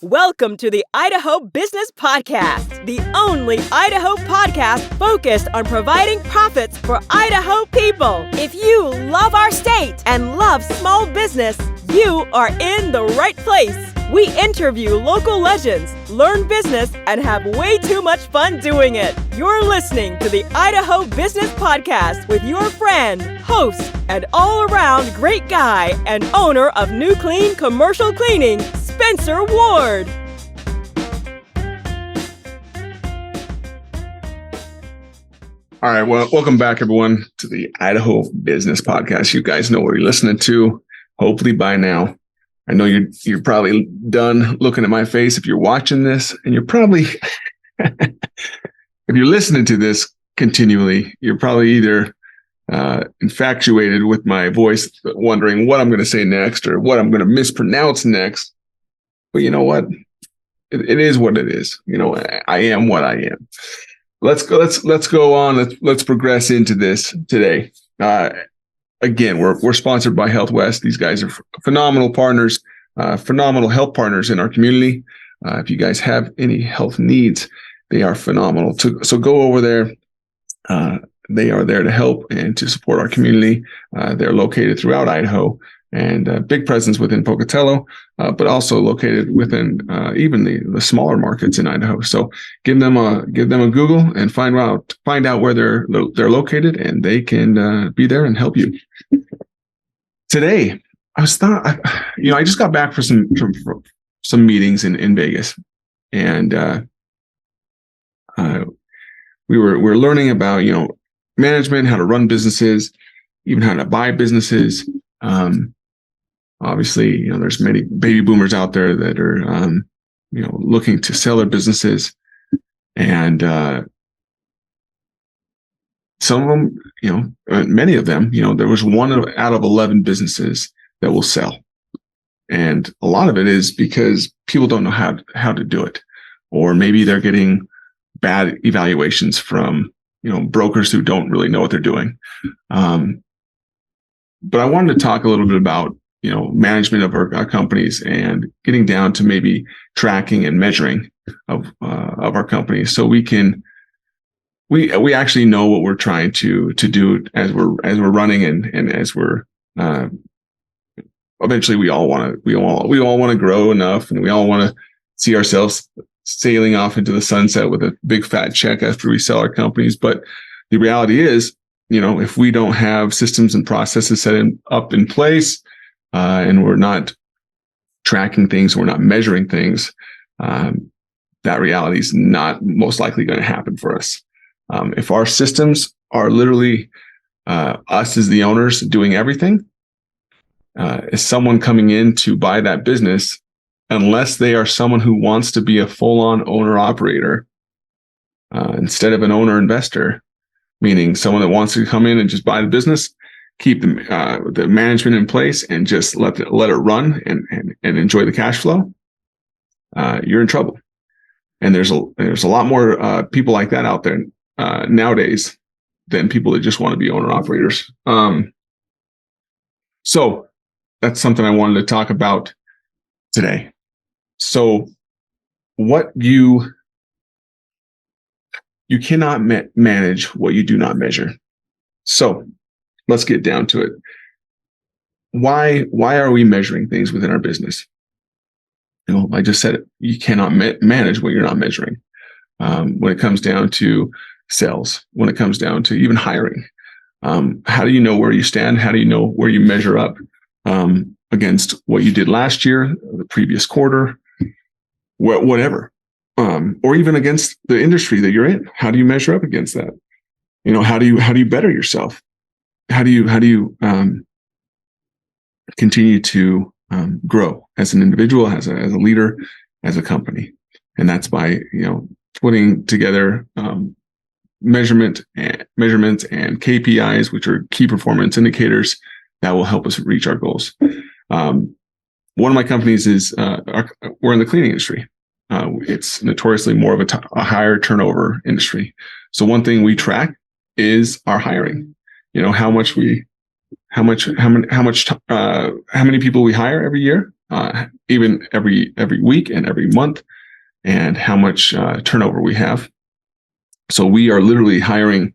Welcome to the Idaho Business Podcast, the only Idaho podcast focused on providing profits for Idaho people. If you love our state and love small business, you are in the right place. We interview local legends, learn business, and have way too much fun doing it. You're listening to the Idaho Business Podcast with your friend, host, and all-around great guy and owner of New Clean Commercial Cleaning, Spencer Ward. All right, well, welcome back, everyone, to the Idaho Business Podcast. You guys know what you're listening to, hopefully by now. I know you're probably done looking at my face if you're watching this, and you're probably, if you're listening to this continually, you're probably either infatuated with my voice, wondering what I'm going to say next or what I'm going to mispronounce next. But you know what? It is what it is. You know, I am what I am. Let's go on. Let's progress into this today. Again, we're sponsored by Health West. These guys are phenomenal partners, phenomenal health partners in our community. If you guys have any health needs, they are phenomenal. So go over there. They are there to help and to support our community. They're located throughout Idaho and big presence within Pocatello, but also located within even the smaller markets in Idaho. So give them a Google and find out where they're located, and they can be there and help you. Today, I just got back from some meetings in Vegas, and we were learning about management, how to run businesses, even how to buy businesses. Obviously, there's many baby boomers out there that are, looking to sell their businesses, and some of them, many of them, there was 1 out of 11 businesses that will sell, and a lot of it is because people don't know how to do it, or maybe they're getting bad evaluations from brokers who don't really know what they're doing. But I wanted to talk a little bit about management of our companies and getting down to maybe tracking and measuring of our companies, so we actually know what we're trying to do as we're running and as we're eventually we all want to grow enough, and we all want to see ourselves sailing off into the sunset with a big fat check after we sell our companies. But the reality is, if we don't have systems and processes set up in place, and we're not tracking things, we're not measuring things, that reality is not most likely going to happen for us. If our systems are literally us as the owners doing everything, is someone coming in to buy that business, unless they are someone who wants to be a full-on owner-operator instead of an owner-investor, meaning someone that wants to come in and just buy the business, keep the management in place, and just let it run and enjoy the cash flow, you're in trouble. And there's a lot more people like that out there nowadays than people that just want to be owner-operators. So that's something I wanted to talk about today. So what you cannot manage what you do not measure. So let's get down to it. Why are we measuring things within our business? I just said it. You cannot manage what you're not measuring. When it comes down to sales, when it comes down to even hiring, how do you know where you stand? How do you know where you measure up against what you did last year, the previous quarter, whatever, or even against the industry that you're in? How do you measure up against that? How do you better yourself? How do you continue to grow as an individual, as a leader, as a company? And that's by putting together measurements and KPIs, which are key performance indicators that will help us reach our goals. One of my companies is we're in the cleaning industry. It's notoriously more of a higher turnover industry. So one thing we track is our hiring. How how many people we hire every year, even every week and every month, and how much turnover we have. So we are literally hiring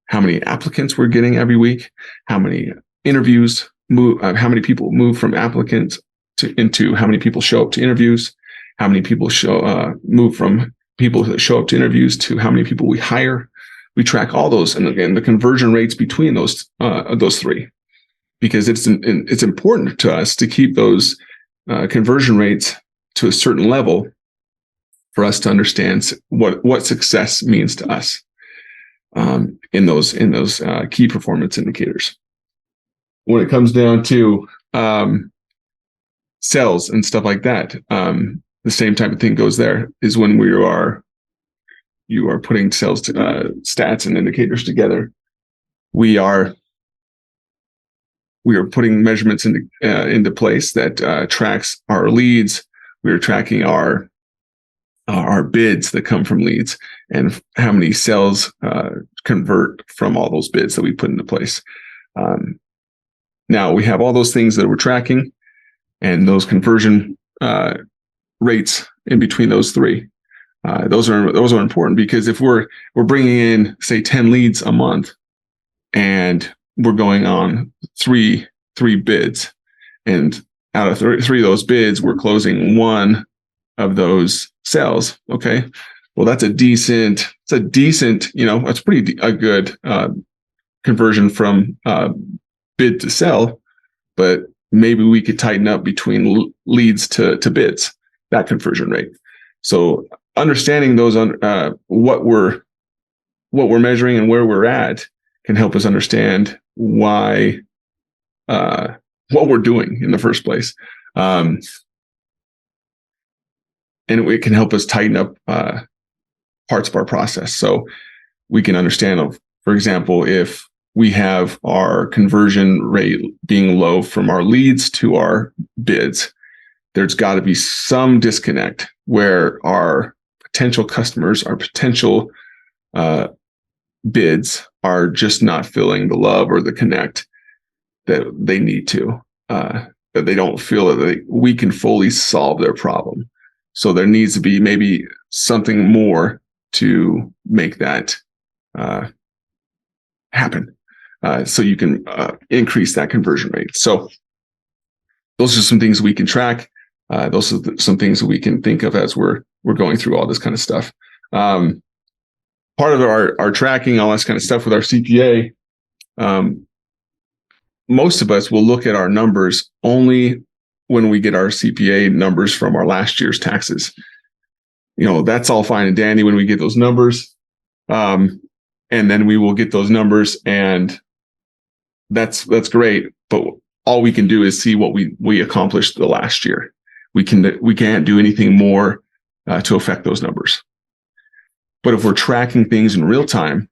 how many applicants we're getting every week, how many interviews move, how many people move from applicants into how many people show up to interviews, how many people move from people that show up to interviews to how many people we hire. We track all those, and again, the conversion rates between those three, because it's important to us to keep those conversion rates to a certain level for us to understand what success means to us in those key performance indicators. When it comes down to sales and stuff like that, the same type of thing goes there. Is when you are putting sales stats and indicators together. We are putting measurements into place that tracks our leads. We are tracking our bids that come from leads, and how many sales convert from all those bids that we put into place. Now we have all those things that we're tracking, and those conversion rates in between those three. Those are important, because if we're bringing in, say, 10 leads a month, and we're going on three bids, and out of three of those bids, we're closing one of those sales. Okay, well, that's a decent, that's a good conversion from bid to sell, but maybe we could tighten up between leads to bids, that conversion rate. So understanding those what we're measuring and where we're at can help us understand why what we're doing in the first place, and it can help us tighten up parts of our process. So we can understand, for example, if we have our conversion rate being low from our leads to our bids, there's got to be some disconnect where our potential customers, our potential bids are just not feeling the love or the connect that they need to, that they don't feel that we can fully solve their problem. So there needs to be maybe something more to make that happen, so you can increase that conversion rate. So those are some things we can track. Those are some things that we can think of as we're going through all this kind of stuff. Part of our tracking, all this kind of stuff with our CPA, most of us will look at our numbers only when we get our CPA numbers from our last year's taxes. That's all fine and dandy when we get those numbers. And then we will get those numbers, and that's great. But all we can do is see what we accomplished the last year. We can't do anything more to affect those numbers. But if we're tracking things in real time,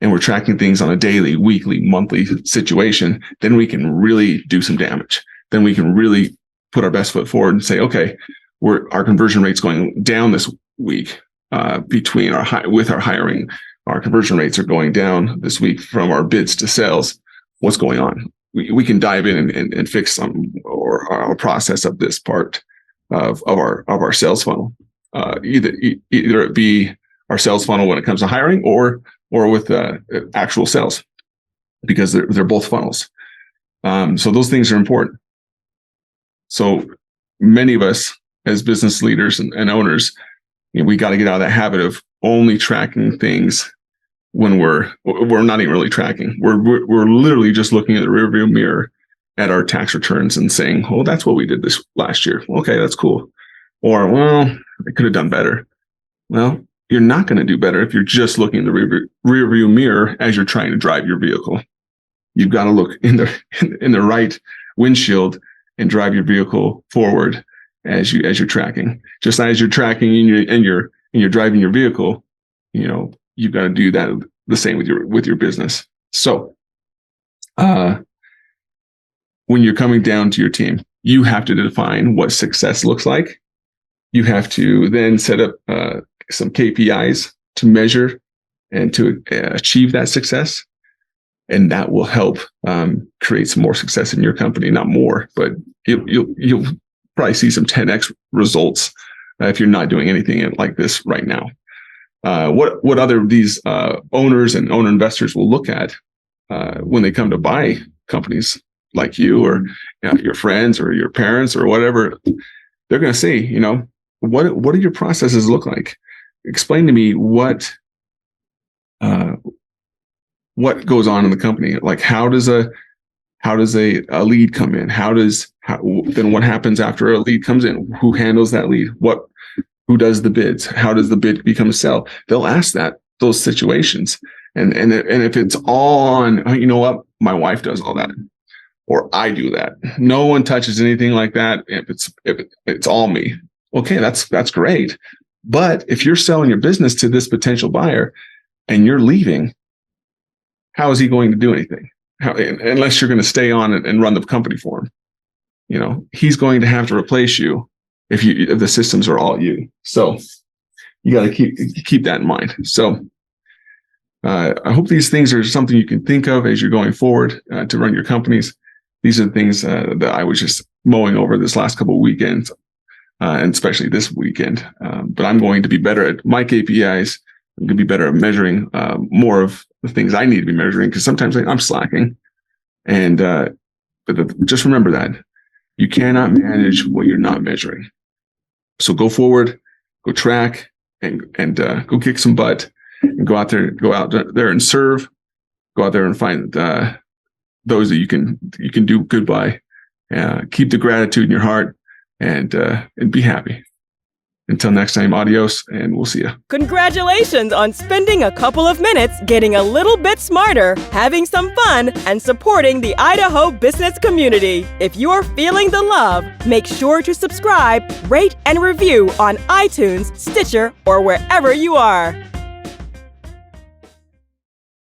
and we're tracking things on a daily, weekly, monthly situation, then we can really do some damage. Then we can really put our best foot forward and say, okay, our conversion rate's going down this week. With our hiring, our conversion rates are going down this week from our bids to sales. What's going on? We can dive in and fix some or our process of this part of our sales funnel. Either it be our sales funnel when it comes to hiring, or with actual sales, because they're both funnels. So those things are important. So many of us as business leaders and owners, we got to get out of that habit of only tracking things when we're not even really tracking. We're literally just looking at the rearview mirror at our tax returns and saying, "Oh, that's what we did this last year. Okay, that's cool." Or, "Well, I could have done better." Well, you're not going to do better if you're just looking in the rearview mirror as you're trying to drive your vehicle. You've got to look in the right windshield and drive your vehicle forward as you're tracking. Just as you're tracking and you're driving your vehicle, you've got to do that the same with your business. So, when you're coming down to your team, you have to define what success looks like. You have to then set up some KPIs to measure and to achieve that success. and that will help create some more success in your company. Not more, but you'll probably see some 10x results if you're not doing anything like this right now. What other these owners and owner investors will look at when they come to buy companies like you or your friends or your parents or whatever, they're going to say, what do your processes look like? Explain to me what goes on in the company. Like, how does a lead come in? Then what happens after a lead comes in? Who handles that lead? Who does the bids? How does the bid become a sale? They'll ask those situations. And if it's all on, you know what, my wife does all that, or I do that. No one touches anything like that. If it's all me, okay, that's great. But if you're selling your business to this potential buyer and you're leaving, how is he going to do anything? Unless you're going to stay on and run the company for him. He's going to have to replace you if the systems are all you. So you got to keep that in mind. So I hope these things are something you can think of as you're going forward to run your companies. These are the things that I was just mulling over this last couple of weekends, and especially this weekend. But I'm going to be better at my KPIs. I'm going to be better at measuring more of the things I need to be measuring, because sometimes I'm slacking. And but just remember that you cannot manage what you're not measuring. So go forward, go track, and go kick some butt, and go out there and serve. Go out there and find those that you can do good by. Keep the gratitude in your heart, and be happy. Until next time, adios, and we'll see you. Congratulations on spending a couple of minutes getting a little bit smarter, having some fun, and supporting the Idaho business community. If you're feeling the love, make sure to subscribe, rate, and review on iTunes, Stitcher, or wherever you are.